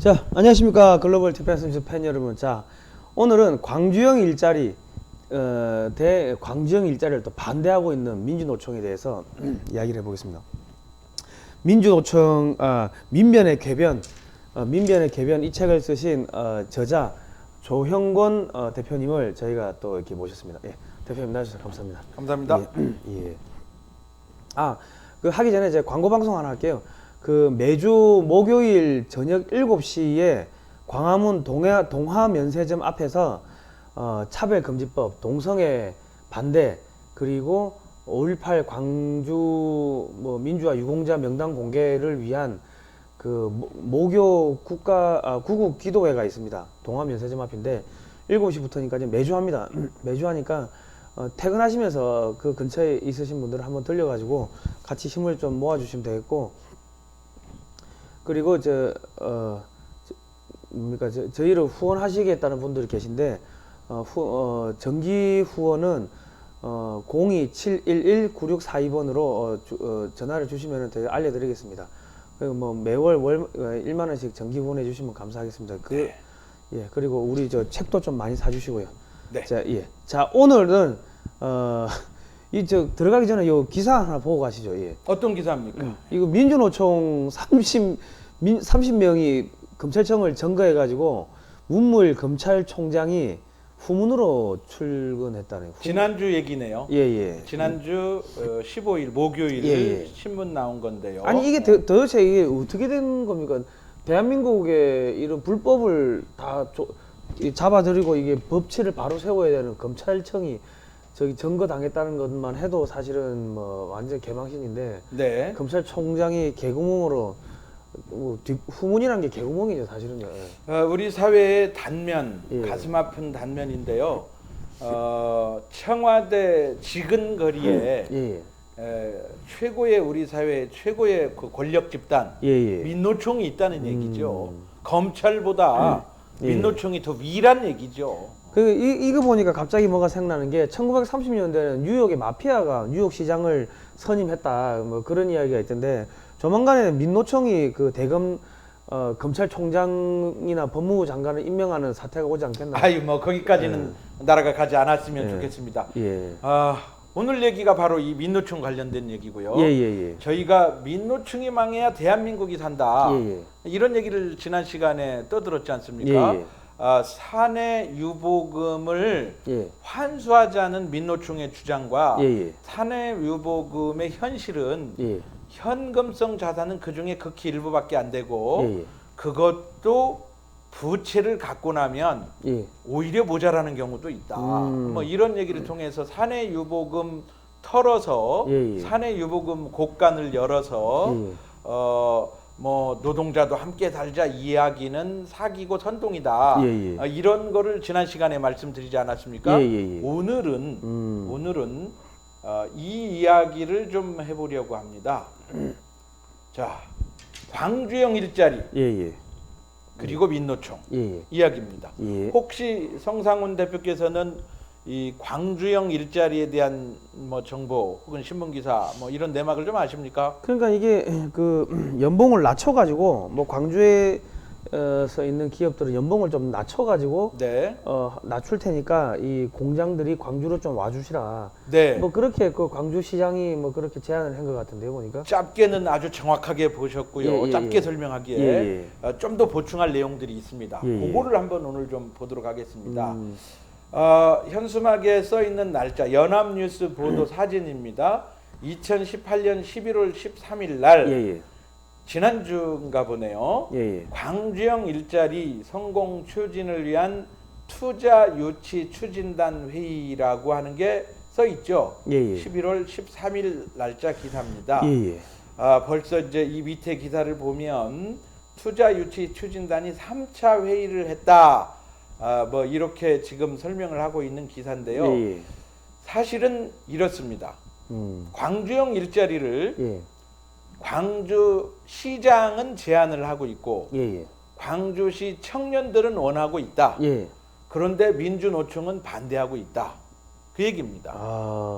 자, 안녕하십니까. 글로벌 디펜스 팬 여러분. 자, 오늘은 광주형 일자리, 광주형 일자리를 또 반대하고 있는 민주노총에 대해서 이야기를 해보겠습니다. 민주노총, 민변의 궤변, 민변의 궤변 이 책을 쓰신 저자 조형권 대표님을 저희가 또 이렇게 모셨습니다. 예, 대표님 나와주셔서 감사합니다. 감사합니다. 예, 예. 그 하기 전에 제가 광고 방송 하나 할게요. 그 매주 목요일 저녁 7시에 광화문 동화면세점 앞에서 차별금지법, 동성애 반대, 그리고 5.18 광주 민주화 유공자 명단 공개를 위한 그 모교 구국 기도회가 있습니다. 동화면세점 앞인데 7시부터니까 이제 매주 합니다. 매주 하니까 퇴근하시면서 그 근처에 있으신 분들은 한번 들려가지고 같이 힘을 좀 모아주시면 되겠고, 그리고 저희를 후원하시겠다는 분들이 계신데 정기 후원은 02-711-9642번으로 전화를 주시면 저희가 알려드리겠습니다. 그리고 뭐 매월 1만 원씩 정기 후원해 주시면 감사하겠습니다. 네. 예, 그리고 우리 책도 좀 많이 사주시고요. 네. 자, 예. 자, 오늘은 들어가기 전에 요 기사 하나 보고 가시죠. 예. 어떤 기사입니까? 이거 민주노총 30명이 검찰청을 점거해가지고 문무일 검찰총장이 후문으로 출근했다네요. 지난주 얘기네요. 예, 예. 지난주 15일 목요일 예. 신문 나온 건데요. 아니 이게 도대체 이게 어떻게 된 겁니까? 대한민국의 이런 불법을 다 잡아들이고 이게 법치를 바로 세워야 되는 검찰청이 저기 점거당했다는 것만 해도 사실은 뭐 완전 개망신인데, 네. 검찰총장이 개구멍으로 후문이란 게 개구멍이죠 사실은요. 예. 우리 사회의 단면, 예. 가슴 아픈 단면인데요. 청와대 지근거리에 예, 최고의 우리 사회 최고의 그 권력 집단 예, 예. 민노총이 있다는 얘기죠. 검찰보다 예. 민노총이 더 위란 얘기죠. 이거 보니까 갑자기 뭐가 생각나는 게 1930년대에는 뉴욕의 마피아가 뉴욕 시장을 선임했다 뭐 그런 이야기가 있던데, 조만간에 민노총이 그 대검 검찰총장이나 법무부 장관을 임명하는 사태가 오지 않겠나. 아유, 뭐 거기까지는 나라가 가지 않았으면 좋겠습니다. 예. 오늘 얘기가 바로 이 민노총 관련된 얘기고요. 예. 저희가 민노총이 망해야 대한민국이 산다. 예. 이런 얘기를 지난 시간에 떠들었지 않습니까? 예. 사내 유보금을 예. 환수하자는 민노총의 주장과 예. 사내 유보금의 현실은 예. 현금성 자산은 그 중에 극히 일부밖에 안 되고 예. 그것도 부채를 갖고 나면 예. 오히려 모자라는 경우도 있다. 뭐 이런 얘기를 통해서 사내 유보금 털어서 예. 사내 유보금 곳간을 열어서 예. 뭐 노동자도 함께 살자 이야기는 사기고 선동이다. 예. 이런 거를 지난 시간에 말씀드리지 않았습니까? 예. 오늘은 이 이야기를 좀 해보려고 합니다. 자, 광주형 일자리 예. 그리고 민노총 예. 이야기입니다. 예. 혹시 성상훈 대표께서는 이 광주형 일자리에 대한 뭐 정보 혹은 신문 기사 뭐 이런 내막을 좀 아십니까? 그러니까 이게 그 연봉을 낮춰가지고 뭐 광주에서 있는 기업들은 연봉을 좀 낮춰가지고 네. 낮출 테니까 이 공장들이 광주로 좀 와주시라. 네. 뭐 그렇게 그 광주 시장이 뭐 그렇게 제안을 한 것 같은데요 보니까. 짧게는 아주 정확하게 보셨고요. 예. 짧게 설명하기에 예. 좀 더 보충할 내용들이 있습니다. 예. 그거를 한번 오늘 좀 보도록 하겠습니다. 현수막에 써 있는 날짜 연합뉴스 보도 사진입니다. 2018년 11월 13일 날 예. 지난주인가 보네요. 예. 광주형 일자리 성공 추진을 위한 투자 유치 추진단 회의라고 하는 게 써 있죠. 예. 11월 13일 날짜 기사입니다. 예. 벌써 이제 이 밑에 기사를 보면 투자 유치 추진단이 3차 회의를 했다. 뭐 이렇게 지금 설명을 하고 있는 기사인데요. 예. 사실은 이렇습니다. 광주형 일자리를 예. 광주시장은 제안을 하고 있고 예. 광주시 청년들은 원하고 있다. 예. 그런데 민주노총은 반대하고 있다. 그 얘기입니다.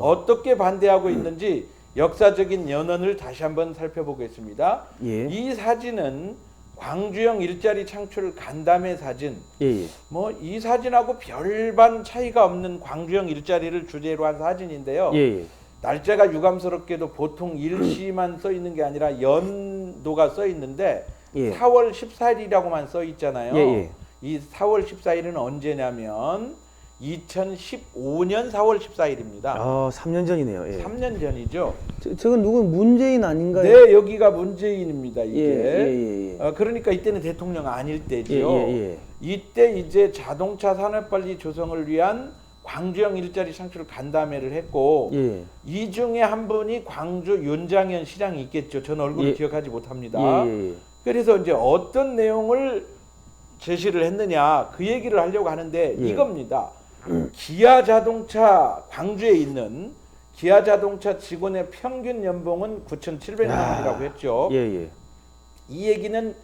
어떻게 어떻게 반대하고 있는지 역사적인 연원을 다시 한번 살펴보겠습니다. 예. 이 사진은 광주형 일자리 창출 간담회 사진. 예, 예. 뭐 이 사진하고 별반 차이가 없는 광주형 일자리를 주제로 한 사진인데요. 예, 예. 날짜가 유감스럽게도 보통 일시만 써 있는 게 아니라 연도가 써 있는데 예. 4월 14일이라고만 써 있잖아요. 예, 예. 이 4월 14일은 언제냐면 2015년 4월 14일입니다. 3년 전이네요. 예. 3년 전이죠. 저건 누구 문재인 아닌가요? 네, 여기가 문재인입니다. 이게. 예, 예. 그러니까 이때는 대통령 아닐 때죠. 예, 예, 예. 이때 이제 자동차 산업관리 조성을 위한 광주형 일자리 창출 간담회를 했고 예. 이 중에 한 분이 광주 윤장현 시장이 있겠죠. 저는 얼굴을 예. 기억하지 못합니다. 예, 예. 그래서 이제 어떤 내용을 제시를 했느냐 그 얘기를 하려고 하는데 예. 이겁니다. 기아 자동차 광주에 있는 기아 자동차 직원의 평균 연봉은 9,700만 원이라고 했죠. 예, 예. 이 얘기는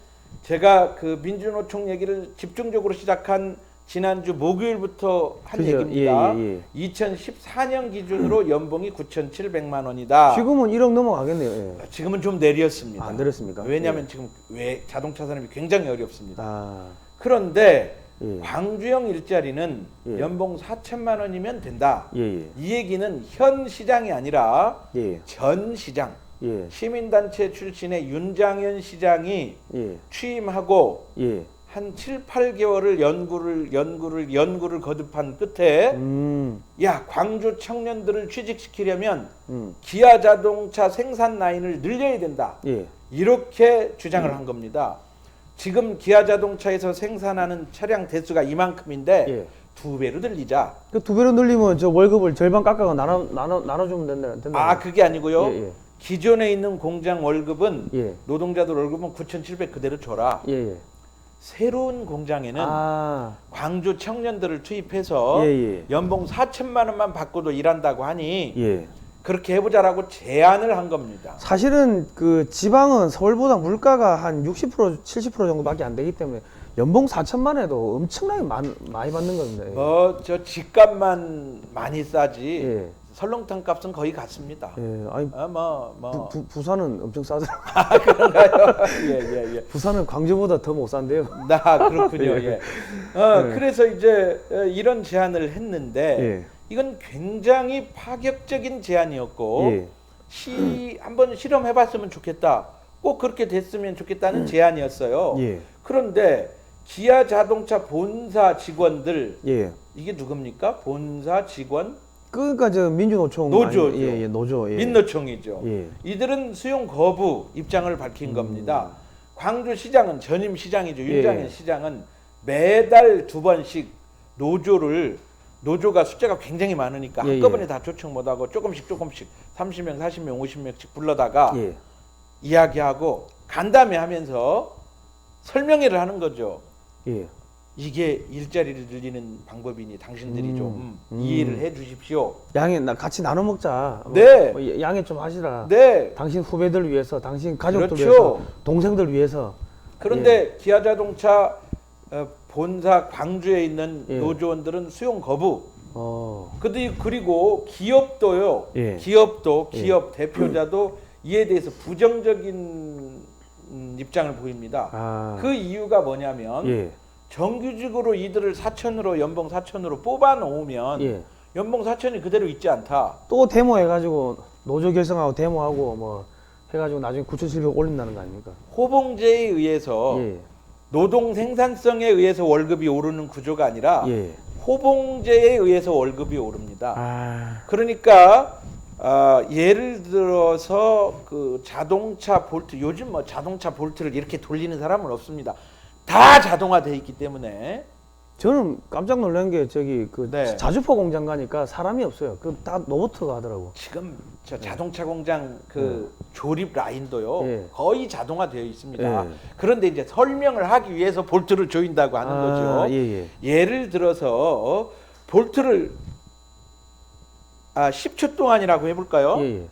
제가 그 민주노총 얘기를 집중적으로 시작한 지난주 목요일부터 한 그죠. 얘기입니다. 예, 예, 2014년 기준으로 연봉이 9,700만 원이다. 지금은 1억 넘어가겠네요. 예. 지금은 좀 내렸습니다. 안 내렸습니까? 왜냐하면 예. 지금 왜 자동차 산업이 굉장히 어렵습니다. 아, 그런데 예. 광주형 일자리는 예. 연봉 4천만 원이면 된다. 예, 예. 이 얘기는 현 시장이 아니라 예. 전 시장 예. 시민단체 출신의 윤장현 시장이 예. 취임하고 예. 한 7, 8개월을 연구를 거듭한 끝에 야 광주 청년들을 취직시키려면 기아 자동차 생산 라인을 늘려야 된다. 예. 이렇게 주장을 한 겁니다. 지금 기아 자동차에서 생산하는 차량 대수가 이만큼인데 예. 2배로 늘리자. 그 2배로 늘리면 저 월급을 절반 깎아가 나눠주면 된다. 아 그게 아니고요. 예, 예. 기존에 있는 공장 월급은 예. 노동자들 월급은 9,700 그대로 줘라. 예, 예. 새로운 공장에는 아, 광주 청년들을 투입해서 예, 예. 연봉 4천만 원만 받고도 일한다고 하니 예. 그렇게 해보자라고 제안을 한 겁니다. 사실은 그 지방은 서울보다 물가가 한 60% 70% 정도밖에 안 되기 때문에 연봉 4천만 해도 엄청나게 많이 받는 겁니다. 예. 저 집값만 많이 싸지 예. 설렁탕 값은 거의 같습니다. 예. 아니 부산은 엄청 싸더라고요. 그런가요? 예. 부산은 광주보다 더 못 산대요. 그렇군요. 예. 그래서 이제 이런 제안을 했는데 예. 이건 굉장히 파격적인 제안이었고 예. 한번 실험해봤으면 좋겠다. 꼭 그렇게 됐으면 좋겠다는 제안이었어요. 예. 그런데 기아 자동차 본사 직원들 예. 이게 누굽니까? 본사 직원 그러니까 저 민주노총 노조죠. 예, 노조. 예. 민노총이죠. 예. 이들은 수용 거부 입장을 밝힌 겁니다. 광주시장은 전임 시장이죠. 윤장현 예. 시장은 매달 2번씩 노조가 숫자가 굉장히 많으니까 예, 한꺼번에 예. 다 초청 못하고 조금씩 30명, 40명, 50명씩 불러다가 예. 이야기하고 간담회 하면서 설명회를 하는 거죠. 예. 이게 일자리를 늘리는 방법이니 당신들이 좀 이해를 해 주십시오. 같이 나눠 먹자. 네. 양해 좀 하시라. 네. 당신 후배들 위해서, 당신 가족들 그렇죠. 위해서, 동생들 위해서. 그런데 기아 자동차 본사 광주에 있는 예. 노조원들은 수용 거부. 어. 그리고 기업도요. 예. 기업 대표자도 이에 대해서 부정적인 입장을 보입니다. 아. 그 이유가 뭐냐면 예. 정규직으로 이들을 연봉 4천으로 뽑아 놓으면 예. 연봉 4천이 그대로 있지 않다. 또 데모 해가지고 노조 결성하고 데모하고 뭐 해가지고 나중에 9,700 올린다는 거 아닙니까? 호봉제에 의해서 예. 노동 생산성에 의해서 월급이 오르는 구조가 아니라 예. 호봉제에 의해서 월급이 오릅니다. 아. 그러니까 예를 들어서 그 자동차 볼트 요즘 뭐 자동차 볼트를 이렇게 돌리는 사람은 없습니다. 다 자동화돼 있기 때문에 저는 깜짝 놀란 게 저기 그 네. 자주포 공장 가니까 사람이 없어요. 그 다 로봇가 하더라고. 지금 저 자동차 공장 그 조립 라인도요 예. 거의 자동화되어 있습니다. 예. 그런데 이제 설명을 하기 위해서 볼트를 조인다고 하는 거죠. 예. 예를 들어서 볼트를 10초 동안이라고 해볼까요? 예.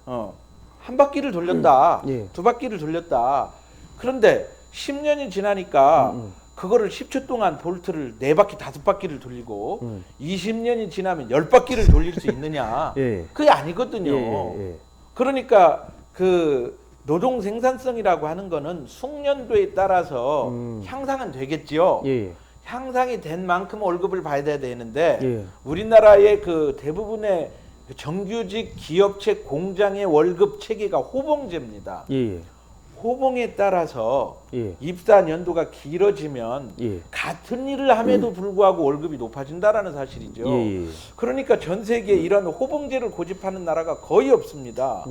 한 바퀴를 돌렸다, 예. 두 바퀴를 돌렸다. 그런데 10년이 지나니까 그거를 10초 동안 볼트를 4바퀴, 5바퀴를 돌리고 20년이 지나면 10바퀴를 돌릴 수 있느냐? 예. 그게 아니거든요. 예. 그러니까 그 노동 생산성이라고 하는 거는 숙련도에 따라서 향상은 되겠지요. 예. 향상이 된 만큼 월급을 받아야 되는데 예. 우리나라의 그 대부분의 정규직 기업체 공장의 월급 체계가 호봉제입니다. 예. 호봉에 따라서 예. 입사 연도가 길어지면 예. 같은 일을 함에도 불구하고 월급이 높아진다라는 사실이죠. 예. 그러니까 전 세계에 이런 호봉제를 고집하는 나라가 거의 없습니다.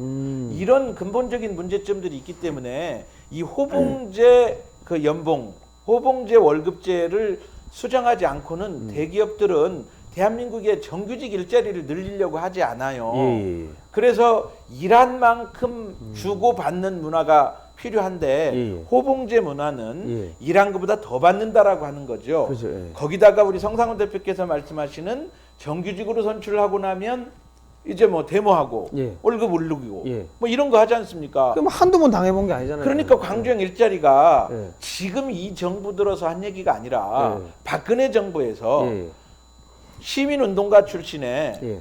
이런 근본적인 문제점들이 있기 때문에 이 호봉제 그 연봉, 호봉제 월급제를 수정하지 않고는 대기업들은 대한민국의 정규직 일자리를 늘리려고 하지 않아요. 예. 그래서 일한 만큼 주고 받는 문화가 필요한데 예. 호봉제 문화는 예. 일한 것보다 더 받는다라고 하는 거죠. 그렇죠. 예. 거기다가 우리 성상훈 대표께서 말씀하시는 정규직으로 선출하고 나면 이제 뭐 데모하고 예. 월급 올리고 예. 뭐 이런 거 하지 않습니까? 그럼 한두 번 당해본 게 아니잖아요. 그러니까 광주형 일자리가 예. 지금 이 정부 들어서 한 얘기가 아니라 예. 박근혜 정부에서 예. 시민운동가 출신의 예.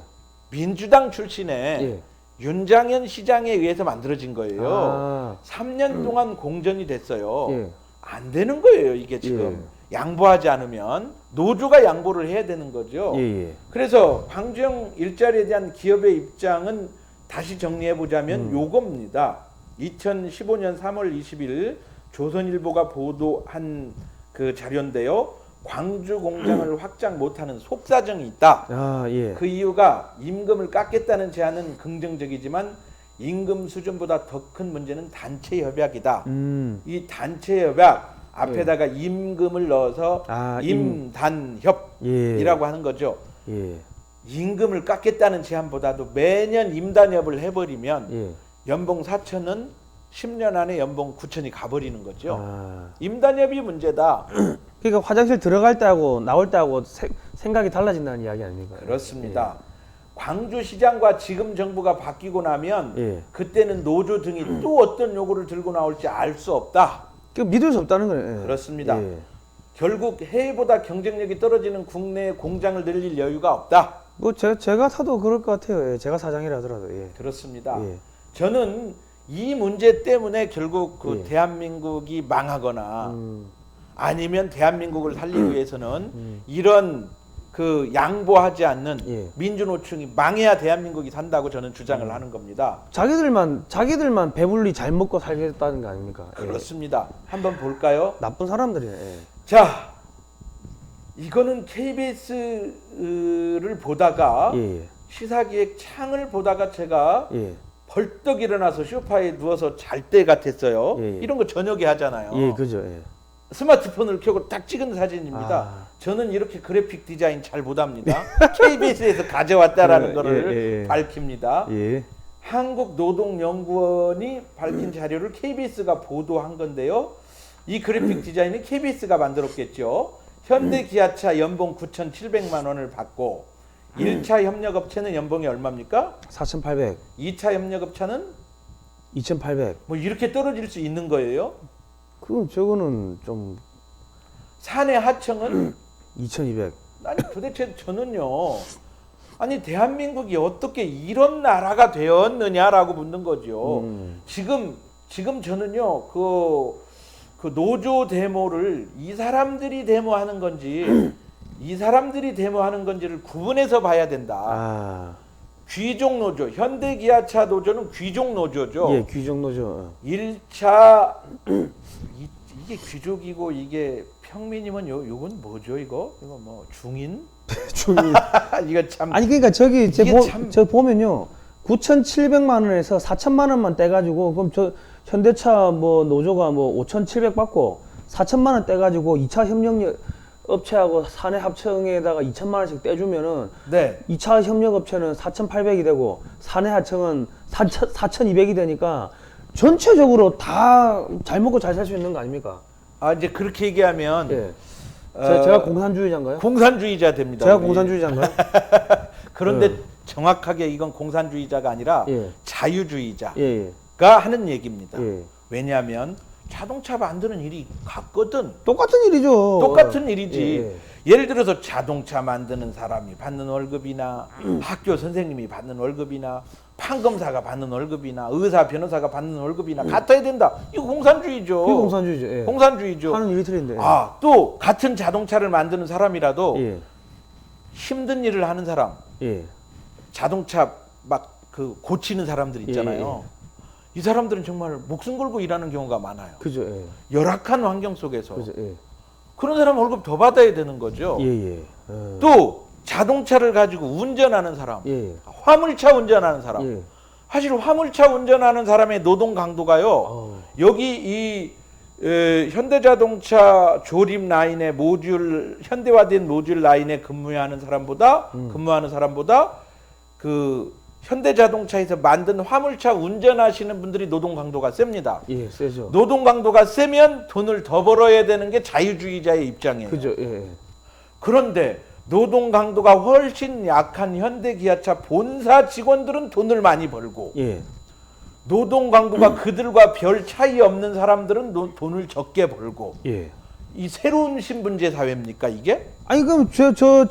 민주당 출신의 예. 윤장현 시장에 의해서 만들어진 거예요. 아. 3년 동안 공전이 됐어요. 예. 안 되는 거예요, 이게 지금. 양보하지 않으면 노조가 양보를 해야 되는 거죠. 예. 그래서 광주형 일자리에 대한 기업의 입장은 다시 정리해 보자면 요겁니다. 2015년 3월 20일 조선일보가 보도한 그 자료인데요. 광주 공장을 확장 못하는 속사정이 있다. 아, 예. 그 이유가 임금을 깎겠다는 제안은 긍정적이지만 임금 수준보다 더 큰 문제는 단체 협약이다. 이 단체 협약 앞에다가 임금을 넣어서 아, 임단협이라고 하는 거죠. 예. 임금을 깎겠다는 제안보다도 매년 임단협을 해버리면 예. 연봉 4천은 10년 안에 연봉 9천이 가버리는 거죠. 아. 임단협이 문제다. 그러니까 화장실 들어갈 때하고 나올 때하고 생각이 달라진다는 이야기 아닙니까? 그렇습니다. 광주시장과 지금 정부가 바뀌고 나면 예. 그때는 노조 등이 또 어떤 요구를 들고 나올지 알 수 없다. 그 믿을 수 없다는 거예요. 예. 그렇습니다. 예. 결국 해외보다 경쟁력이 떨어지는 국내 공장을 늘릴 여유가 없다. 뭐 제가 사도 그럴 것 같아요. 예. 제가 사장이라 하더라도. 예. 그렇습니다. 예. 저는 이 문제 때문에 결국 그 예. 대한민국이 망하거나 아니면 대한민국을 살리기 위해서는 이런 그 양보하지 않는 예. 민주노총이 망해야 대한민국이 산다고 저는 주장을 하는 겁니다. 자기들만 배불리 잘 먹고 살겠다는 거 아닙니까? 예. 그렇습니다. 한번 볼까요? 나쁜 사람들이네. 예. 자, 이거는 KBS를 보다가 예. 시사기획 창을 보다가 제가 예. 벌떡 일어나서 소파에 누워서 잘 때 같았어요. 예. 이런 거 저녁에 하잖아요. 예, 그죠. 예. 스마트폰을 켜고 딱 찍은 사진입니다. 아. 저는 이렇게 그래픽 디자인 잘 못합니다. KBS에서 가져왔다라는 예, 거를 예, 예. 밝힙니다. 예. 한국노동연구원이 밝힌 자료를 KBS가 보도한 건데요. 이 그래픽 디자인은 KBS가 만들었겠죠. 현대기아차 연봉 9,700만 원을 받고 1차 협력업체는 연봉이 얼마입니까? 4,800, 2차 협력업체는 2,800. 뭐 이렇게 떨어질 수 있는 거예요. 저거는 좀 사내 하청은 2,200. 아니 도대체 저는요. 아니 대한민국이 어떻게 이런 나라가 되었느냐라고 묻는 거죠. 지금 저는요. 그 노조 데모를 이 사람들이 데모하는 건지 이 사람들이 데모하는 건지를 구분해서 봐야 된다. 아. 귀족 노조, 현대기아차 노조는 귀족 노조죠. 예, 귀족 노조. 1차 이게 귀족이고 이게 평민이면 요건 뭐죠 이거? 이거 뭐 중인? 중인. 이거 참 아니 그러니까 저기 이게 참- 저 보면요. 9,700만 원에서 4천만 원만 떼가지고 그럼 저 현대차 뭐 노조가 뭐 5,700 받고 4천만 원 떼가지고 2차 협력 업체하고 사내 합청에다가 2천만 원씩 떼주면은 네. 2차 협력 업체는 4,800이 되고 사내 하청은 4,200이 되니까 전체적으로 다 잘 먹고 잘 살 수 있는 거 아닙니까? 아 이제 그렇게 얘기하면 예. 어, 제가 공산주의자인가요? 공산주의자 됩니다. 제가 우리. 공산주의자인가요? 그런데 정확하게 이건 공산주의자가 아니라 예. 자유주의자가 예, 하는 얘기입니다. 예. 왜냐하면 자동차 만드는 일이 같거든. 똑같은 일이죠. 똑같은 일이지. 예. 예를 들어서 자동차 만드는 사람이 받는 월급이나 학교 선생님이 받는 월급이나 판검사가 받는 월급이나 의사, 변호사가 받는 월급이나 같아야 된다. 이거 공산주의죠. 그게 공산주의죠. 예. 공산주의죠. 하는 일이 틀린데. 아, 또 같은 자동차를 만드는 사람이라도 예. 힘든 일을 하는 사람, 예. 자동차 막 그 고치는 사람들 있잖아요. 이 사람들은 정말 목숨 걸고 일하는 경우가 많아요. 그죠. 예. 열악한 환경 속에서. 그죠. 예. 그런 사람 월급 더 받아야 되는 거죠. 예. 예. 또 자동차를 가지고 운전하는 사람, 예. 화물차 운전하는 사람. 예. 사실 화물차 운전하는 사람의 노동 강도가요. 어. 여기 이 현대자동차 조립 라인의 모듈 현대화된 모듈 라인에 근무하는 사람보다 그 현대자동차에서 만든 화물차 운전하시는 분들이 노동 강도가 셉니다. 예. 세죠. 노동 강도가 세면 돈을 더 벌어야 되는 게 자유주의자의 입장이에요. 그죠. 예. 그런데 노동 강도가 훨씬 약한 현대기아차 본사 직원들은 돈을 많이 벌고 예. 노동 강도가 그들과 별 차이 없는 사람들은 돈을 적게 벌고 예. 이 새로운 신분제 사회입니까 이게? 아니 그럼 저기 저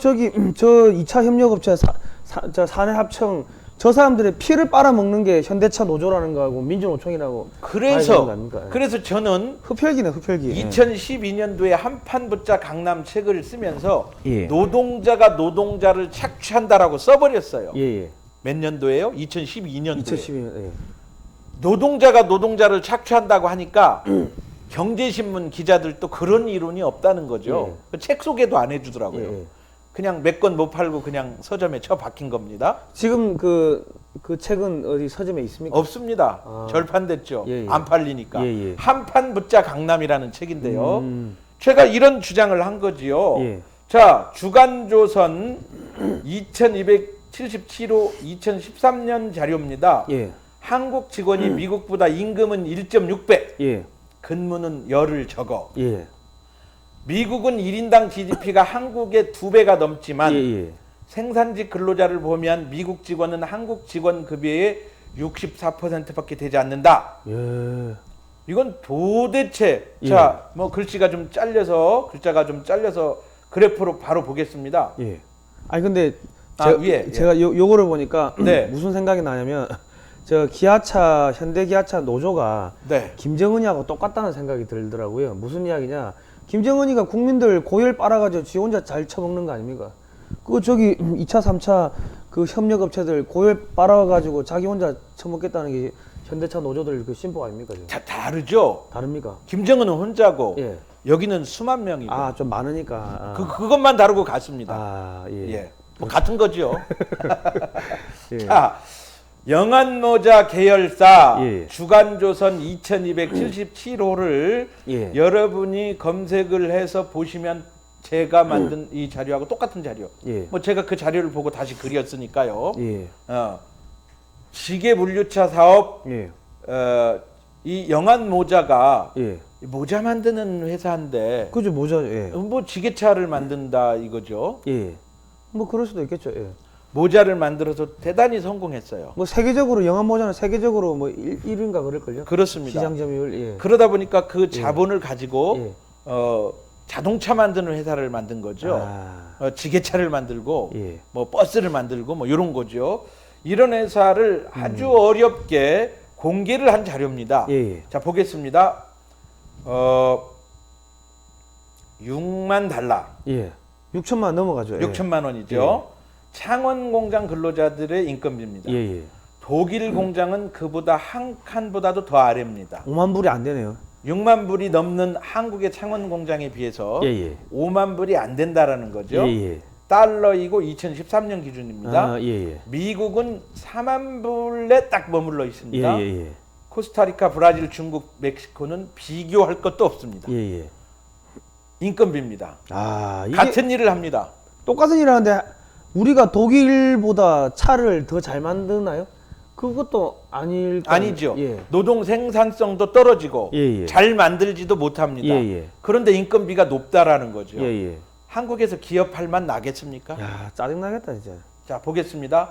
2차 협력업체 사내합청 저 사람들의 피를 빨아먹는 게 현대차 노조라는 거하고 민주노총이라고 봐야 되는 거 아닙니까? 그래서 저는 흡혈기네 흡혈기. 2012년도에 한판붙자 강남 책을 쓰면서 예. 노동자가 노동자를 착취한다라고 써버렸어요. 예. 몇 년도예요? 2012년도에. 2012년. 예. 노동자가 노동자를 착취한다고 하니까 경제신문 기자들도 그런 이론이 없다는 거죠. 책 소개도 안 해주더라고요. 예. 그냥 몇 권 못 팔고 그냥 서점에 처박힌 겁니다. 지금 그 책은 어디 서점에 있습니까? 없습니다. 아. 절판됐죠. 예. 안 팔리니까. 예. 한판 붙자 강남이라는 책인데요. 제가 이런 주장을 한 거지요. 예. 자, 주간조선 2277호 2013년 자료입니다. 예. 한국 직원이 미국보다 임금은 1.6배, 예. 근무는 열흘 적어. 예. 미국은 1인당 GDP가 한국의 2배가 넘지만 예. 생산직 근로자를 보면 미국 직원은 한국 직원 급여의 64%밖에 되지 않는다. 예. 이건 도대체 예. 자, 뭐 글자가 좀 잘려서 그래프로 바로 보겠습니다. 예. 아니 근데 위에, 제가 요거를 보니까 네. 무슨 생각이 나냐면 저 기아차 현대기아차 노조가 네. 김정은이하고 똑같다는 생각이 들더라고요. 무슨 이야기냐? 김정은이가 국민들 고열 빨아가지고 지 혼자 잘 처먹는 거 아닙니까? 그 저기 2차, 3차 그 협력업체들 고열 빨아가지고 자기 혼자 처먹겠다는 게 현대차 노조들 그 신보 아닙니까? 지금? 다르죠. 다릅니까? 김정은은 혼자고 예. 여기는 수만 명이고 아, 좀 많으니까. 아. 그것만 다르고 같습니다. 아, 예. 예. 뭐 같은 거죠. 예. 자, 영안모자 계열사 예. 주간조선 2277호를 예. 여러분이 검색을 해서 보시면 제가 만든 이 자료하고 똑같은 자료. 예. 뭐 제가 그 자료를 보고 다시 그렸으니까요. 예. 지게 물류차 사업 예. 이 영안모자가 예. 모자 만드는 회사인데 그죠, 모자. 예. 뭐 지게차를 만든다 이거죠. 예. 뭐 그럴 수도 있겠죠. 예. 모자를 만들어서 대단히 성공했어요. 뭐 세계적으로 영화 모자는 세계적으로 뭐 1위인가 그럴걸요? 그렇습니다. 시장 점유율. 예. 그러다 보니까 그 자본을 가지고 예. 자동차 만드는 회사를 만든 거죠. 아. 지게차를 만들고 예. 뭐 버스를 만들고 뭐 이런 거죠. 이런 회사를 아주 어렵게 공개를 한 자료입니다. 예. 자, 보겠습니다. 6만 달러. 예. 6천만 넘어가죠. 6천만 원이죠. 창원 공장 근로자들의 인건비입니다. 예. 독일 공장은 그보다 한 칸보다도 더 아래입니다. 5만 불이 안 되네요. 6만 불이 넘는 한국의 창원 공장에 비해서 예. 5만 불이 안 된다라는 거죠. 예. 달러이고 2013년 기준입니다. 아, 예. 미국은 4만 불에 딱 머물러 있습니다. 예. 코스타리카, 브라질, 중국, 멕시코는 비교할 것도 없습니다. 예. 인건비입니다. 아, 이게 같은 일을 합니다. 똑같은 일을 하는데 우리가 독일보다 차를 더 잘 만드나요? 그것도 아니죠. 예. 노동 생산성도 떨어지고 예. 잘 만들지도 못합니다. 예. 그런데 인건비가 높다라는 거죠. 예. 한국에서 기업할 만 나겠습니까? 야, 짜증나겠다 진짜. 자, 보겠습니다.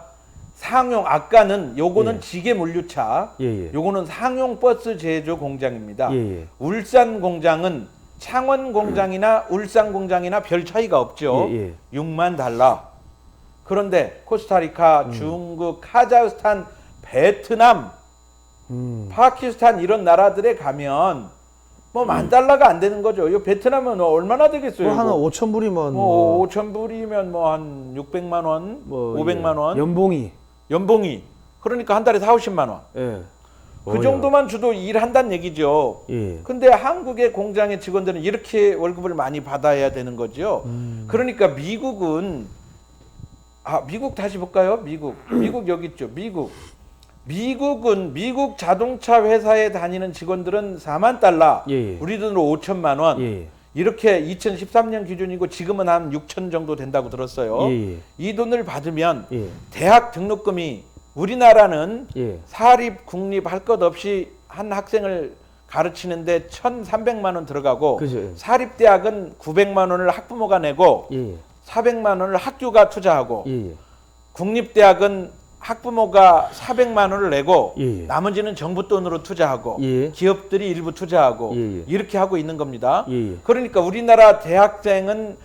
상용 아까는 요거는 예. 지게 물류차, 예. 요거는 상용 버스 제조 공장입니다. 예. 울산 공장은 창원 공장이나 울산 공장이나 별 차이가 없죠. 예. 6만 달러. 그런데 코스타리카, 중국, 카자흐스탄, 베트남, 파키스탄 이런 나라들에 가면 뭐 $10,000가 안 되는 거죠. 이 베트남은 얼마나 되겠어요? 뭐 하나 5천 불이면 뭐 5천 불이면 뭐 한 600만 원, 뭐 500만 원 연봉이 그러니까 한 달에 4-50만 원. 예. 그 정도만 줘도 일한다는 얘기죠. 예. 근데 한국의 공장의 직원들은 이렇게 월급을 많이 받아야 되는 거죠. 그러니까 미국은 미국 다시 볼까요? 미국 여기 있죠. 미국은 미국 자동차 회사에 다니는 직원들은 $40,000, 예. 우리 돈으로 5천만 원. 예. 이렇게 2013년 기준이고 지금은 한 6천 정도 된다고 들었어요. 예. 이 돈을 받으면 예. 대학 등록금이 우리나라는 예. 사립 국립 할 것 없이 한 학생을 가르치는데 1,300만 원 들어가고 그죠. 예. 사립 대학은 900만 원을 학부모가 내고 예. 400만 원을 학교가 투자하고 예. 국립 대학은 학부모가 400만 원을 내고 예. 나머지는 정부 돈으로 투자하고 예. 기업들이 일부 투자하고 예. 이렇게 하고 있는 겁니다. 예. 그러니까 우리나라 대학생은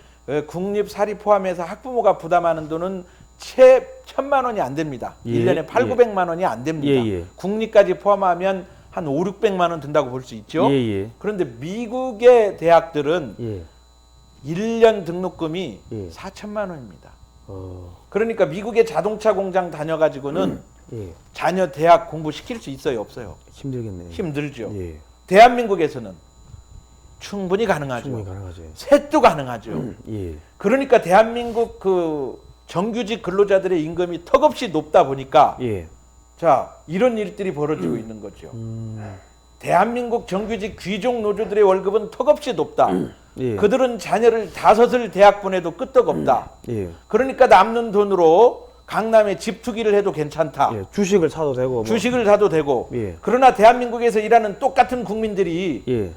국립 사립 포함해서 학부모가 부담하는 돈은 채 1,000만 원이 안 됩니다. 예. 1년에 8,900만 원이 안 됩니다. 예. 국립까지 포함하면 한 5,600만 원 든다고 볼 수 있죠. 예. 그런데 미국의 대학들은 예. 1년 등록금이 예. 4,000만 원입니다. 어. 그러니까 미국의 자동차 공장 다녀가지고는 예. 자녀 대학 공부시킬 수 있어요, 없어요? 힘들겠네. 힘들죠. 예. 대한민국에서는 충분히 가능하죠. 충분히 가능하죠. 셋도 가능하죠. 예. 그러니까 대한민국 그 정규직 근로자들의 임금이 턱없이 높다 보니까 예. 자, 이런 일들이 벌어지고 있는 거죠. 대한민국 정규직 귀족 노조들의 월급은 턱없이 높다. 예. 그들은 자녀를 5을 대학 보내도 끄떡없다. 예. 그러니까 남는 돈으로 강남에 집 투기를 해도 괜찮다. 예. 주식을 사도 되고 뭐. 주식을 사도 되고. 예. 그러나 대한민국에서 일하는 똑같은 국민들이 예.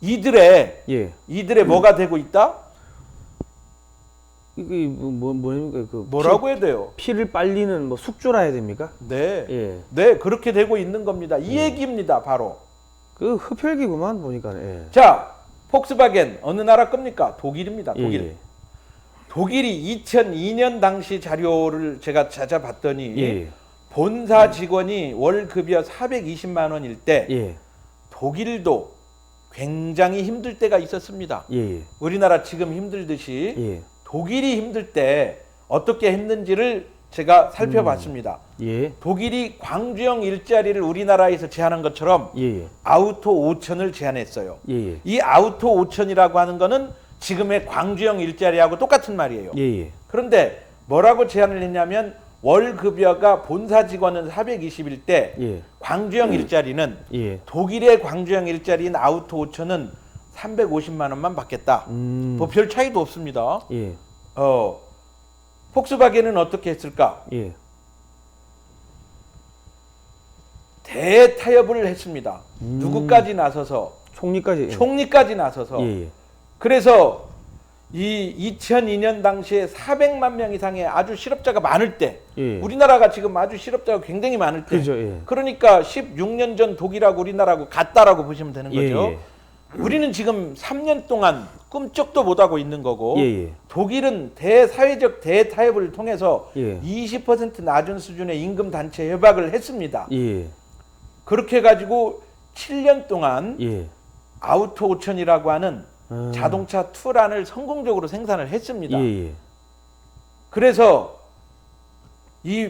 이들의 뭐가 되고 있다? 이게 뭐입니까? 그 뭐라고 해야 돼요? 피를 빨리는 뭐 숙주라 해야 됩니까? 네. 예. 네, 그렇게 되고 있는 겁니다. 이 얘기입니다, 바로. 그 흡혈귀구만 보니까. 예. 자, 폭스바겐 어느 나라 겁니까? 독일입니다. 독일. 예. 독일이 2002년 당시 자료를 제가 찾아봤더니 예. 본사 직원이 월 급여 420만 원일 때 예. 독일도 굉장히 힘들 때가 있었습니다. 예. 우리나라 지금 힘들듯이 예. 독일이 힘들 때 어떻게 했는지를 제가 살펴봤습니다. 예. 독일이 광주형 일자리를 우리나라에서 제한한 것처럼 예. 아우토 5천을 제한했어요. 예. 이 아우토 5천이라고 하는 거는 지금의 광주형 일자리하고 똑같은 말이에요. 예. 그런데 뭐라고 제한을 했냐면 월 급여가 본사 직원은 420일 때 예. 광주형 일자리는 예. 독일의 광주형 일자리인 아우토 5천은 350만 원만 받겠다. 뭐 별 차이도 없습니다. 예. 폭스바겐은 어떻게 했을까? 예. 대타협을 했습니다. 누구까지 나서서? 총리까지. 총리까지 나서서. 예. 그래서 이 2002년 당시에 400만 명 이상의 아주 실업자가 많을 때, 예. 우리나라가 지금 아주 실업자가 굉장히 많을 때, 그죠. 예. 그러니까 16년 전 독일하고 우리나라하고 같다라고 보시면 되는 예. 거죠. 예. 우리는 지금 3년 동안 꿈쩍도 못하고 있는 거고 예. 독일은 대사회적 대타협을 통해서 예. 20% 낮은 수준의 임금 단체 협약을 했습니다. 예. 그렇게 해가지고 7년 동안 예. 아우토 5천이라고 하는 자동차 투란을 성공적으로 생산을 했습니다. 예. 그래서 이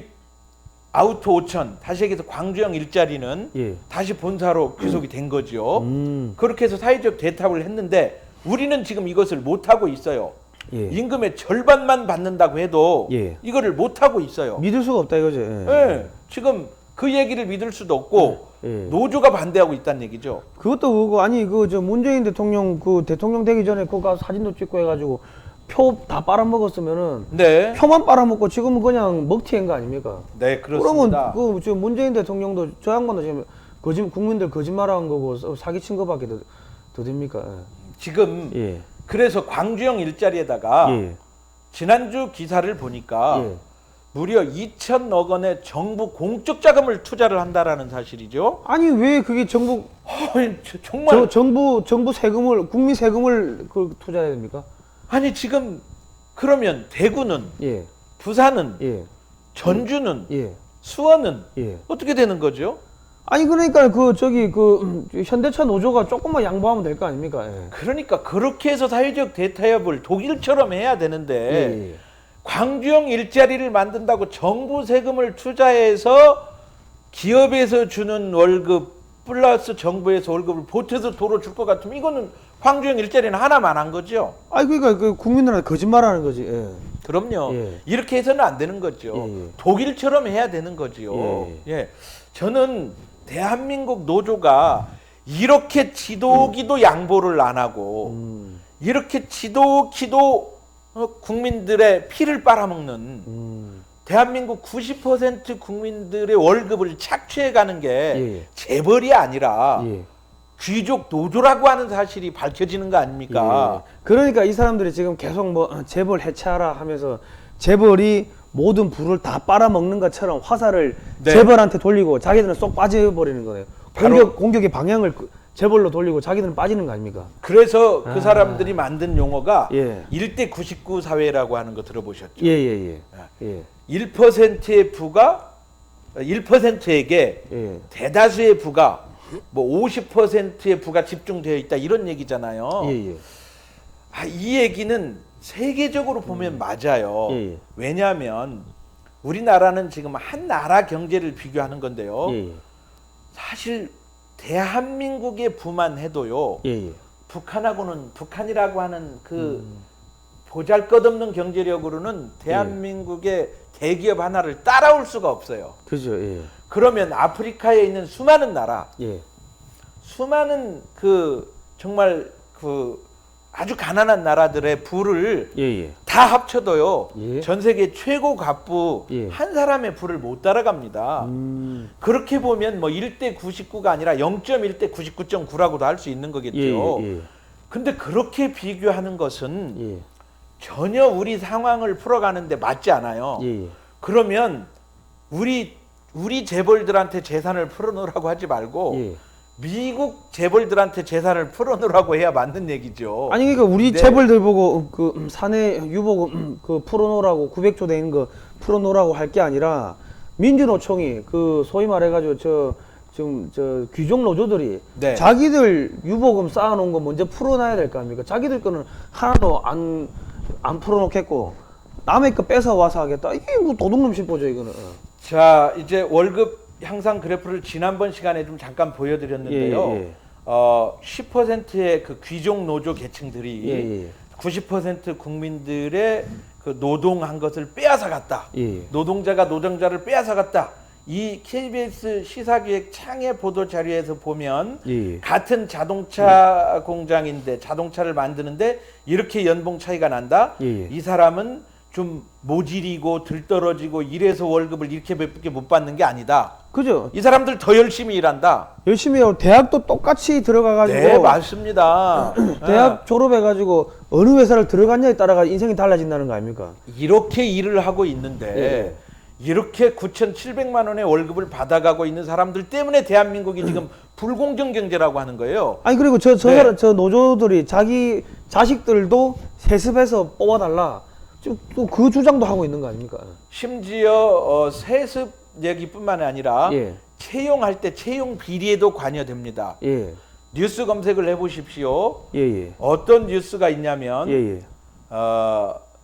아우토 5천, 다시 얘기해서 광주형 일자리는 예. 다시 본사로 귀속이 된 거죠. 음. 그렇게 해서 사회적 대타협을 했는데 우리는 지금 이것을 못하고 있어요. 예. 임금의 절반만 받는다고 해도 예. 이거를 못하고 있어요. 믿을 수가 없다 이거죠. 예. 지금 그 얘기를 믿을 수도 없고 예. 노조가 반대하고 있다는 얘기죠. 그것도 그거 아니 그 저 문재인 대통령 그 대통령 되기 전에 그거 가서 사진도 찍고 해가지고 표 다 빨아먹었으면은 네. 표만 빨아먹고 지금은 그냥 먹튀한 거 아닙니까? 네, 그렇습니다. 그러면 그 저 문재인 대통령도 저 양반도 지금 국민들 거짓말한 거고 사기친 거밖에 더 됩니까? 지금 예. 그래서 광주형 일자리에다가 예. 지난주 기사를 보니까 예. 무려 2천억 원의 정부 공적 자금을 투자를 한다라는 사실이죠. 아니 왜 그게 정부 정말 정부 세금을 국민 세금을 그 투자해야 됩니까? 아니 지금 그러면 대구는 예. 부산은 예. 전주는 예. 수원은 예. 어떻게 되는 거죠? 아니 그러니까 그 저기 그 현대차 노조가 조금만 양보하면 될 거 아닙니까? 예. 그러니까 그렇게 해서 사회적 대타협을 독일처럼 해야 되는데 예, 예. 광주형 일자리를 만든다고 정부 세금을 투자해서 기업에서 주는 월급 플러스 정부에서 월급을 보태서 도로 줄 것 같으면 이거는 광주형 일자리는 하나만 한 거죠. 아니 그러니까 그 국민들한테 거짓말하는 거지. 예. 그럼요. 예. 이렇게 해서는 안 되는 거죠. 예, 예. 독일처럼 해야 되는 거지요. 예, 예. 저는 대한민국 노조가 이렇게 지도기도 양보를 안 하고 이렇게 지도기도 국민들의 피를 빨아먹는 대한민국 90% 국민들의 월급을 착취해 가는 게 예. 재벌이 아니라 예. 귀족 노조라고 하는 사실이 밝혀지는 거 아닙니까? 예. 그러니까 이 사람들이 지금 계속 뭐 재벌 해체하라 하면서 재벌이 모든 부를 다 빨아먹는 것처럼 화살을 네. 재벌한테 돌리고 자기들은 쏙 빠져버리는 거예요. 바로- 공격의 방향을 재벌로 돌리고 자기들은 빠지는 거 아닙니까? 그래서 그 사람들이 만든 용어가 예. 1대 99 사회라고 하는 거 들어보셨죠? 예예예. 예. 1%의 부가 1%에게 예. 대다수의 부가 뭐 50%의 부가 집중되어 있다 이런 얘기잖아요. 예예. 아, 이 얘기는 세계적으로 보면 맞아요. 예, 예. 왜냐하면 우리나라는 지금 한 나라 경제를 비교하는 건데요. 예예. 사실 대한민국의 부만 해도요. 예예. 북한하고는 북한이라고 하는 그 보잘것없는 경제력으로는 대한민국의 대기업 하나를 따라올 수가 없어요. 그죠. 예. 그러면 아프리카에 있는 수많은 나라, 예. 수많은 그 정말 그 아주 가난한 나라들의 부를 예예. 다 합쳐도요. 예. 전 세계 최고 갑부 예. 한 사람의 부를 못 따라갑니다. 그렇게 보면 뭐 1대 99가 아니라 0.1대 99.9라고도 할 수 있는 거겠죠. 예. 근데 그렇게 비교하는 것은 예. 전혀 우리 상황을 풀어가는데 맞지 않아요. 예. 그러면 우리 재벌들한테 재산을 풀어놓으라고 하지 말고 예. 미국 재벌들한테 재산을 풀어놓으라고 해야 맞는 얘기죠. 아니 그러니까 우리 네. 재벌들 보고 그 사내 유보금 그 풀어놓으라고 900조 되는 거 풀어놓으라고 할 게 아니라 민주노총이 그 소위 말해가지고 지금 귀족 노조들이 네. 자기들 유보금 쌓아놓은 거 먼저 풀어놔야 될 거 아닙니까? 자기들 거는 하나도 안 풀어놓겠고 남의 거 뺏어 와서 하겠다. 이게 뭐 도둑놈 심보죠 이거는. 자, 이제 월급 향상 그래프를 지난번 시간에 좀 잠깐 보여드렸는데요. 예. 10%의 그 귀족 노조 계층들이 예. 90% 국민들의 그 노동한 것을 빼앗아갔다. 예. 노동자가 노동자를 빼앗아갔다. 이 KBS 시사기획 창의 보도 자료에서 보면 예. 같은 자동차 공장인데 자동차를 만드는데 이렇게 연봉 차이가 난다. 예. 이 사람은 좀 모질이고 들떨어지고 이래서 월급을 이렇게밖에 못 받는 게 아니다. 그죠? 이 사람들 더 열심히 일한다. 열심히 하고 대학도 똑같이 들어가가지고 네, 맞습니다. 대학 졸업해가지고 어느 회사를 들어갔냐에 따라가 인생이 달라진다는 거 아닙니까? 이렇게 일을 하고 있는데 이렇게 9,700만 원의 월급을 받아가고 있는 사람들 때문에 대한민국이 지금 불공정 경제라고 하는 거예요. 아니 그리고 네. 저 노조들이 자기 자식들도 세습해서 뽑아달라. 또 그 주장도 하고 있는 거 아닙니까? 심지어 세습 얘기뿐만 아니라 예. 채용할 때 채용 비리에도 관여됩니다. 예. 뉴스 검색을 해보십시오. 예. 어떤 뉴스가 있냐면 예.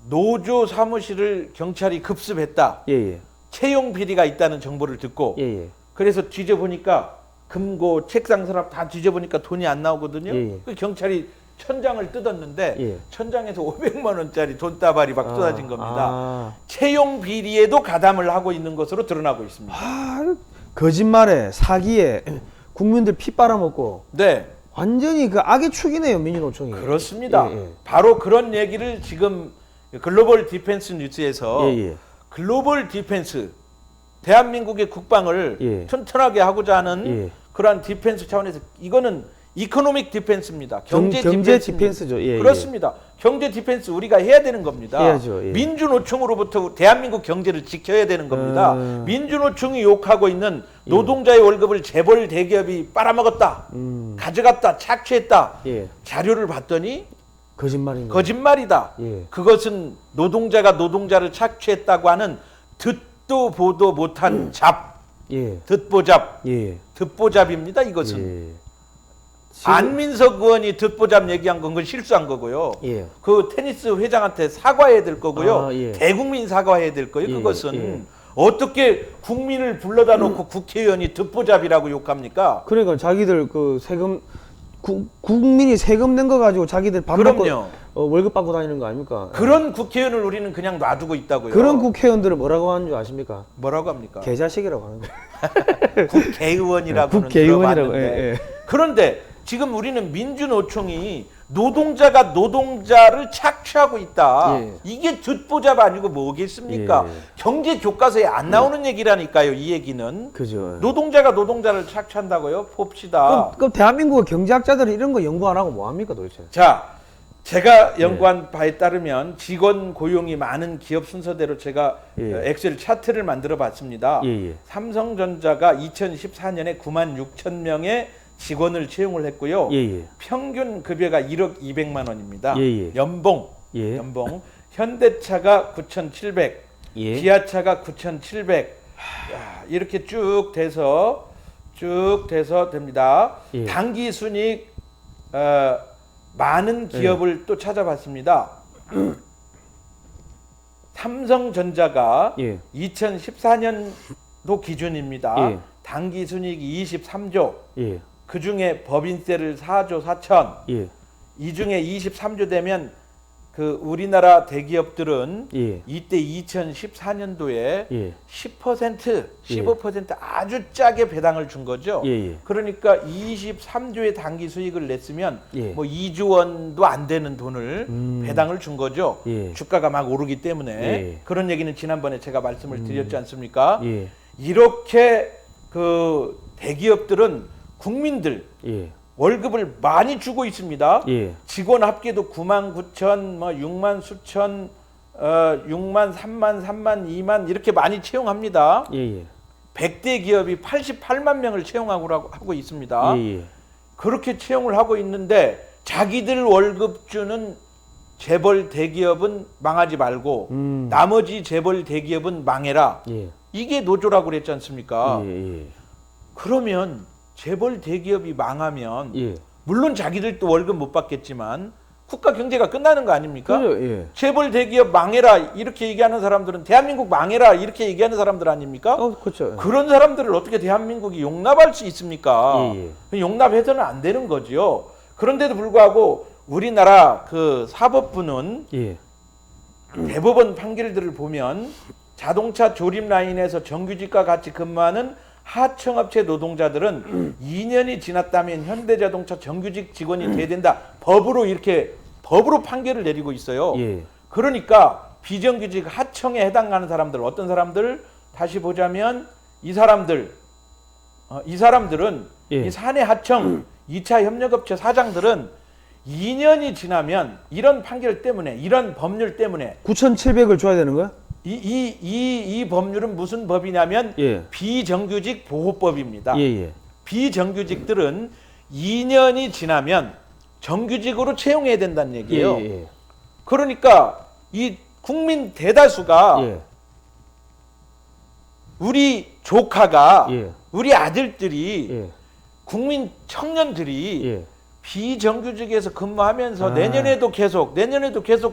노조 사무실을 경찰이 급습했다. 예. 채용 비리가 있다는 정보를 듣고 예. 그래서 뒤져보니까 금고 책상 서랍 다 뒤져보니까 돈이 안 나오거든요. 예. 그 경찰이 천장을 뜯었는데 예. 천장에서 500만 원짜리 돈다발이 막 쏟아진 겁니다. 아. 채용 비리에도 가담을 하고 있는 것으로 드러나고 있습니다. 거짓말에 사기에 국민들 피 빨아먹고 네, 완전히 그 악의 축이네요 민주노총이. 그렇습니다. 예. 바로 그런 얘기를 지금 글로벌 디펜스 뉴스에서 예. 글로벌 디펜스 대한민국의 국방을 예. 튼튼하게 하고자 하는 예. 그러한 디펜스 차원에서 이거는 이코노믹 디펜스입니다. 경제 디펜스죠. 예. 그렇습니다. 경제 디펜스 우리가 해야 되는 겁니다. 해야죠. 예. 민주노총으로부터 대한민국 경제를 지켜야 되는 겁니다. 민주노총이 욕하고 있는 노동자의 월급을 재벌 대기업이 빨아먹었다. 가져갔다. 착취했다. 예. 자료를 봤더니 거짓말인 거. 거짓말이다. 예. 그것은 노동자가 노동자를 착취했다고 하는 듣도 보도 못한 잡, 예. 듣보잡, 예. 듣보잡입니다. 이것은 예. 안민석 의원이 듣보잡 얘기한 건 그건 실수한 거고요. 예. 그 테니스 회장한테 사과해야 될 거고요. 아, 예. 대국민 사과해야 될 거예요. 예, 그것은 예. 어떻게 국민을 불러다 놓고 국회의원이 듣보잡이라고 욕합니까? 그러니까 자기들 그 세금 국민이 세금 낸 거 가지고 자기들 밥 먹고 그럼요. 월급 받고 다니는 거 아닙니까? 그런 국회의원을 우리는 그냥 놔두고 있다고요. 그런 국회의원들을 뭐라고 하는 줄 아십니까? 뭐라고 합니까? 개자식이라고 하는 거예요. 국회의원이라고는 국회의원이라고. 들어봤는데. 예, 예. 그런데 지금 우리는 민주노총이 노동자가 노동자를 착취하고 있다. 예. 이게 듣보잡 아니고 뭐겠습니까? 예. 경제 교과서에 안 나오는 얘기라니까요. 이 얘기는. 그죠. 노동자가 노동자를 착취한다고요? 봅시다. 그럼 대한민국 경제학자들은 이런 거 연구 안 하고 뭐 합니까 도대체? 자, 제가 연구한 바에 따르면 직원 고용이 많은 기업 순서대로 제가 예. 엑셀 차트를 만들어 봤습니다. 예, 예. 삼성전자가 2014년에 9만 6천 명의 직원을 채용을 했고요. 예, 예. 평균 급여가 1억 200만 원입니다. 예, 예. 연봉. 예. 연봉. 현대차가 9,700. 예. 기아차가 9,700. 이렇게 쭉 돼서 됩니다. 예. 당기 순이익 많은 기업을 또 찾아봤습니다. 삼성전자가 예. 2014년도 기준입니다. 예. 당기 순이익이 23조. 예. 그 중에 법인세를 4조 4천. 예. 이 중에 23조 되면 그 우리나라 대기업들은 예. 이때 2014년도에 예. 10%, 15% 아주 짜게 배당을 준 거죠. 예, 예. 그러니까 23조의 당기 수익을 냈으면 예. 뭐 2조 원도 안 되는 돈을 배당을 준 거죠. 예. 주가가 막 오르기 때문에. 예. 그런 얘기는 지난번에 제가 말씀을 드렸지 않습니까? 예. 이렇게 그 대기업들은 국민들 예. 월급을 많이 주고 있습니다. 예. 직원 합계도 9만 9천, 뭐 6만 수천, 6만, 3만, 3만, 2만 이렇게 많이 채용합니다. 예. 예. 100대 기업이 88만 명을 채용하고 있습니다. 예. 예. 그렇게 채용을 하고 있는데 자기들 월급 주는 재벌 대기업은 망하지 말고 나머지 재벌 대기업은 망해라. 예. 이게 노조라고 그랬지 않습니까? 예. 예. 그러면 재벌 대기업이 망하면 예. 물론 자기들도 월급 못 받겠지만 국가 경제가 끝나는 거 아닙니까? 그죠. 예. 재벌 대기업 망해라 이렇게 얘기하는 사람들은 대한민국 망해라 이렇게 얘기하는 사람들 아닙니까? 그렇죠. 그런 사람들을 어떻게 대한민국이 용납할 수 있습니까? 예, 용납해서는 안 되는 거죠. 그런데도 불구하고 우리나라 그 사법부는 예. 대법원 판결들을 보면 자동차 조립 라인에서 정규직과 같이 근무하는 하청업체 노동자들은 2년이 지났다면 현대자동차 정규직 직원이 돼야 된다. 법으로 판결을 내리고 있어요. 예. 그러니까 비정규직 하청에 해당하는 사람들 어떤 사람들 다시 보자면 이 사람들은 예. 이 사내 하청 2차 협력업체 사장들은 2년이 지나면 이런 판결 때문에 이런 법률 때문에 9,700을 줘야 되는 거야? 이 법률은 무슨 법이냐면 예. 비정규직 보호법입니다. 예. 비정규직들은 2년이 지나면 정규직으로 채용해야 된다는 얘기예요. 예. 그러니까 이 국민 대다수가 예. 우리 조카가 예. 우리 아들들이 예. 국민 청년들이 예. 비정규직에서 근무하면서 내년에도 계속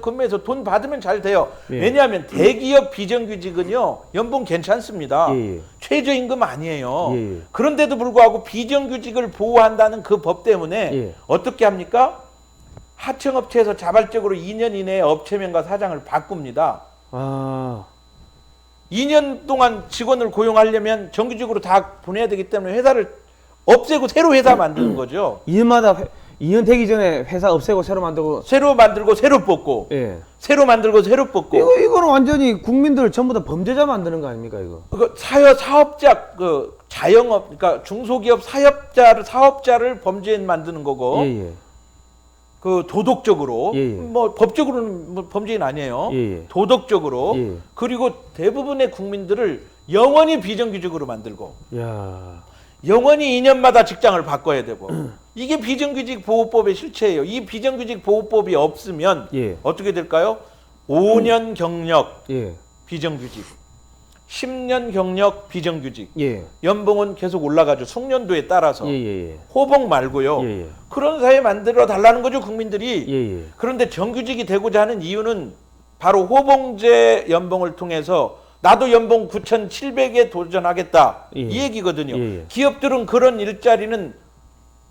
근무해서 돈 받으면 잘 돼요. 예. 왜냐하면 대기업 비정규직은요 연봉 괜찮습니다. 예. 최저임금 아니에요. 예. 그런데도 불구하고 비정규직을 보호한다는 그 법 때문에 예. 어떻게 합니까? 하청업체에서 자발적으로 2년 이내에 업체명과 사장을 바꿉니다. 아. 2년 동안 직원을 고용하려면 정규직으로 다 보내야 되기 때문에 회사를 없애고 새로 회사 만드는 거죠. 2년마다 2년 되기 전에 회사 없애고 새로 만들고. 새로 만들고 새로 뽑고 예. 새로 만들고 새로 뽑고 이거는 완전히 국민들 전부 다 범죄자 만드는 거 아닙니까 이거? 그 사업자 그 자영업 그러니까 중소기업 사업자를 범죄 만드는 거고 예. 그 도덕적으로 예. 뭐 법적으로는 뭐 범죄인 아니에요. 예. 도덕적으로 예. 그리고 대부분의 국민들을 영원히 비정규직으로 만들고 야. 영원히 2년마다 직장을 바꿔야 되고 이게 비정규직 보호법의 실체예요. 이 비정규직 보호법이 없으면 예. 어떻게 될까요? 5년 경력 예. 비정규직, 10년 경력 비정규직. 예. 연봉은 계속 올라가죠. 숙련도에 따라서. 예. 호봉 말고요. 예. 그런 사회 만들어 달라는 거죠, 국민들이. 예. 그런데 정규직이 되고자 하는 이유는 바로 호봉제 연봉을 통해서 나도 연봉 9,700에 도전하겠다. 예. 이 얘기거든요. 예. 기업들은 그런 일자리는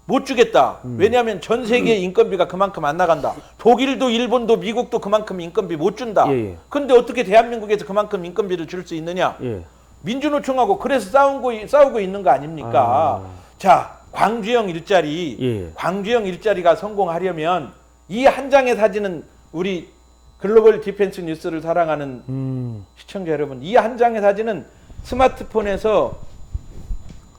못 주겠다. 왜냐하면 전 세계 인건비가 그만큼 안 나간다. 독일도 일본도 미국도 그만큼 인건비 못 준다. 예. 근데 어떻게 대한민국에서 그만큼 인건비를 줄 수 있느냐? 예. 민주노총하고 그래서 싸우고 있는 거 아닙니까? 자, 광주형 일자리. 예. 광주형 일자리가 성공하려면 이 한 장의 사진은 우리 글로벌 디펜스 뉴스를 사랑하는 시청자 여러분, 이 한 장의 사진은 스마트폰에서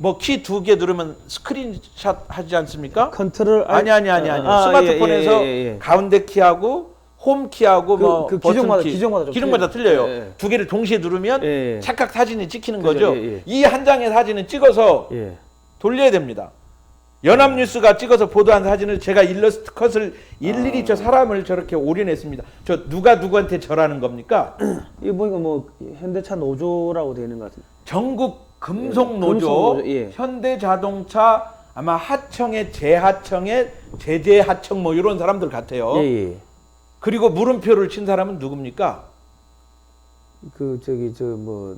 뭐 키 2개 누르면 스크린샷 하지 않습니까? 컨트롤 아니. 스마트폰에서 예. 가운데 키하고 홈 키하고 뭐 그 버튼 기종마다- 키, 기종마다 좀 기종마다 틀려요. 예. 두 개를 동시에 누르면 예. 찰칵 사진이 찍히는 그죠, 거죠. 예. 이 한 장의 사진은 찍어서 예. 돌려야 됩니다. 연합뉴스가 찍어서 보도한 사진을 제가 일러스트 컷을 일일이 저 사람을 저렇게 올려냈습니다. 저 누가 누구한테 절하는 겁니까? 이거 보니까 뭐 현대차 노조라고 되어 있는 것 같은데. 전국 금속노조, 금속노조, 예. 현대자동차 아마 하청의 재하청의 제재하청 뭐 이런 사람들 같아요. 예. 그리고 물음표를 친 사람은 누굽니까? 그 저기 저 뭐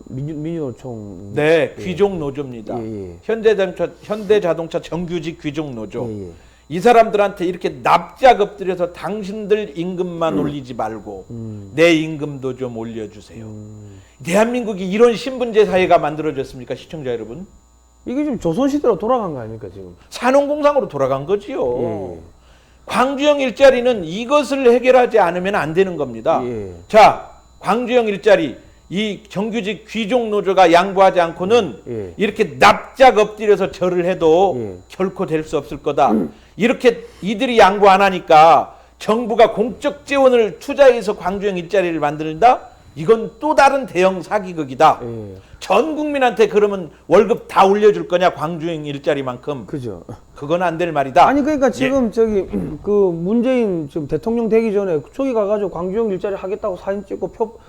민주노총. 네, 예. 귀족노조입니다. 예. 현대자동차 정규직 귀족노조. 예. 이 사람들한테 이렇게 납작 엎드려서 당신들 임금만 올리지 말고 내 임금도 좀 올려주세요. 대한민국이 이런 신분제 사회가 만들어졌습니까, 시청자 여러분? 이게 지금 조선시대로 돌아간 거 아닙니까 지금? 산업공상으로 돌아간 거지요. 예. 광주형 일자리는 이것을 해결하지 않으면 안 되는 겁니다. 예. 자, 광주형 일자리 이 정규직 귀족 노조가 양보하지 않고는 예. 이렇게 납작 엎드려서 절을 해도 예. 결코 될 수 없을 거다. 이렇게 이들이 양보 안 하니까 정부가 공적 재원을 투자해서 광주형 일자리를 만든다? 이건 또 다른 대형 사기극이다. 예. 전 국민한테 그러면 월급 다 올려줄 거냐, 광주형 일자리만큼. 그죠. 그건 안 될 말이다. 아니 그러니까 지금 저기 그 문재인 지금 대통령 되기 전에 저기 가가지고 광주형 일자리 하겠다고 사진 찍고 표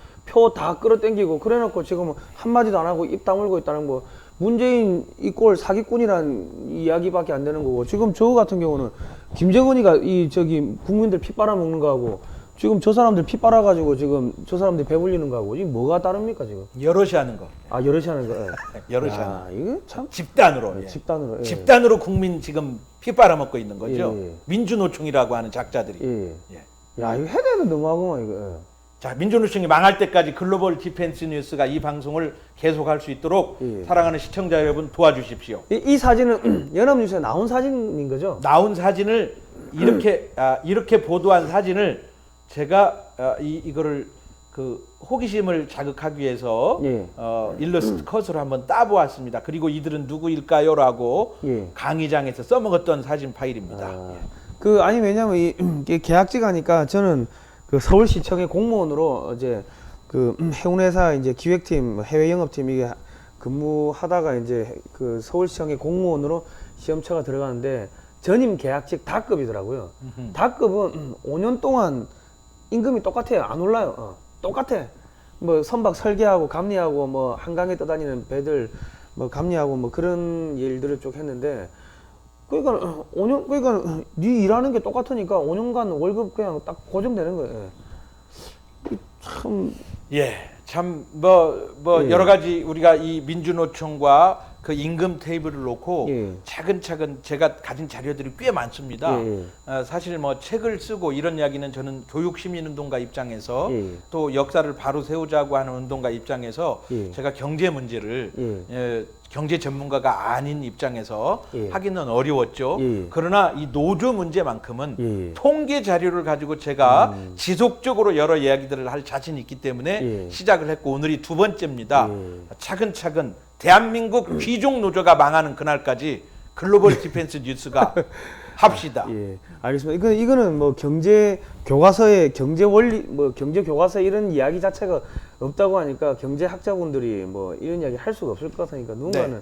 다 끌어당기고 그래놓고 지금 한마디도 안 하고 입 다물고 있다는 거. 문재인 이 꼴 사기꾼이란 이야기밖에 안 되는 거고, 지금 저 같은 경우는 김정은이가 이 저기 국민들 피 빨아먹는 거하고 지금 저 사람들 피 빨아가지고 지금 저 사람들이 배불리는 거하고 이게 뭐가 다릅니까 지금? 여럿이 하는 거. 아 여럿이 하는 거. 예. 여럿이 하는 야, 이거 참 집단으로. 예. 집단으로. 예. 집단으로 국민 지금 피 빨아먹고 있는 거죠. 예. 민주노총이라고 하는 작자들이. 예. 예. 야 이거 해야 되는 너무하구만 이거. 예. 자, 민주노총이 망할 때까지 글로벌 디펜스 뉴스가 이 방송을 계속할 수 있도록 예. 사랑하는 시청자 여러분 도와주십시오. 이 사진은 연합뉴스에 나온 사진인 거죠? 나온 사진을 이렇게 보도한 사진을 제가 이거를 그 호기심을 자극하기 위해서 예. 일러스트 컷으로 한번 따보았습니다. 그리고 이들은 누구일까요라고 예. 강의장에서 써먹었던 사진 파일입니다. 아, 예. 그 아니 왜냐면 이게 계약직 하니까 저는 그 서울시청의 공무원으로 어제 그 해운회사 이제 기획팀 해외 영업팀 이게 근무하다가 이제 그 서울시청의 공무원으로 시험처가 들어가는데 전임 계약직 다급이더라고요. 다급은 5년 동안 임금이 똑같아요. 안 올라요. 똑같아. 뭐 선박 설계하고 감리하고 뭐 한강에 떠다니는 배들 뭐 감리하고 뭐 그런 일들을 쭉 했는데, 그러니까 5년 그러니까 네 일하는 게 똑같으니까 5년간 월급 그냥 딱 고정되는 거예요. 참 예, 참 뭐 예. 여러 가지 우리가 이 민주노총과 그 임금 테이블을 놓고 예. 차근차근 제가 가진 자료들이 꽤 많습니다. 예. 사실 뭐 책을 쓰고 이런 이야기는 저는 교육시민운동가 입장에서 예. 또 역사를 바로 세우자고 하는 운동가 입장에서 예. 제가 경제 문제를 예. 경제 전문가가 아닌 입장에서 예. 하기는 어려웠죠. 예. 그러나 이 노조 문제만큼은 예. 통계 자료를 가지고 제가 지속적으로 여러 이야기들을 할 자신이 있기 때문에 예. 시작을 했고 오늘이 두 번째입니다. 예. 차근차근 대한민국 귀족 노조가 망하는 그날까지 글로벌 디펜스 뉴스가 합시다. 예, 알겠습니다. 이거는 뭐 경제 교과서에 경제 원리 뭐 경제 교과서에 이런 이야기 자체가 없다고 하니까 경제 학자분들이 뭐 이런 이야기 할 수가 없을 것 같으니까 누군가는 네.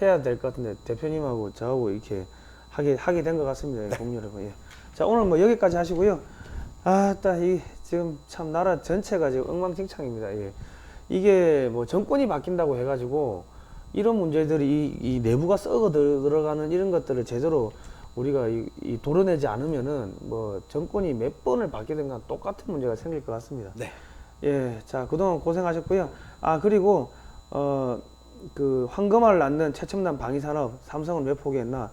해야 될 것 같은데 대표님하고 저하고 이렇게 하게 된 것 같습니다. 네. 국민 여러분. 예. 자, 오늘 뭐 여기까지 하시고요. 이 지금 참 나라 전체가 지금 엉망진창입니다. 예. 이게 뭐 정권이 바뀐다고 해가지고 이런 문제들이 이 내부가 썩어 들어가는 이런 것들을 제대로 우리가 이 도려내지 않으면은 뭐 정권이 몇 번을 바뀌든 간 똑같은 문제가 생길 것 같습니다. 네. 예, 자 그동안 고생하셨고요. 아 그리고 그 황금알을 낳는 최첨단 방위산업 삼성은 왜 포기했나?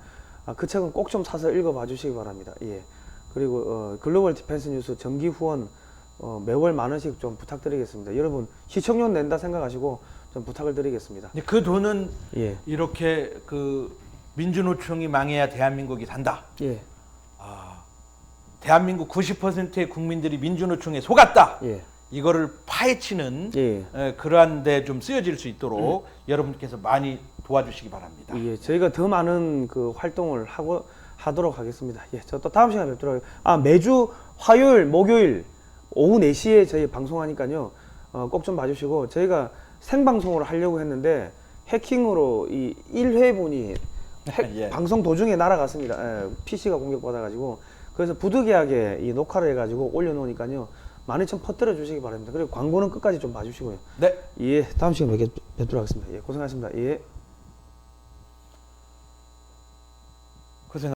그 책은 꼭 좀 사서 읽어봐 주시기 바랍니다. 예. 그리고 글로벌 디펜스 뉴스 정기 후원 매월 10,000원씩 좀 부탁드리겠습니다. 여러분 시청료 낸다 생각하시고 좀 부탁을 드리겠습니다. 그 돈은 예, 이렇게 그 민주노총이 망해야 대한민국이 산다. 예, 대한민국 90%의 국민들이 민주노총에 속았다. 예, 이거를 파헤치는 예. 그러한 데 좀 쓰여질 수 있도록 여러분께서 많이 도와주시기 바랍니다. 예, 저희가 더 많은 그 활동을 하도록 하겠습니다. 예, 저 또 다음 시간에 뵙도록 하겠습니다. 매주 화요일, 목요일 오후 4시에 저희 방송하니까요. 꼭 좀 봐주시고 저희가 생방송으로 하려고 했는데 해킹으로 이 1회분이 예. 방송 도중에 날아갔습니다. PC가 공격받아가지고 그래서 부득이하게 이 녹화를 해가지고 올려놓으니까요. 많이 좀 퍼뜨려 주시기 바랍니다. 그리고 광고는 끝까지 좀 봐주시고요. 네. 예, 다음 시간에 뵙도록 하겠습니다. 예, 고생하셨습니다. 예. 고생.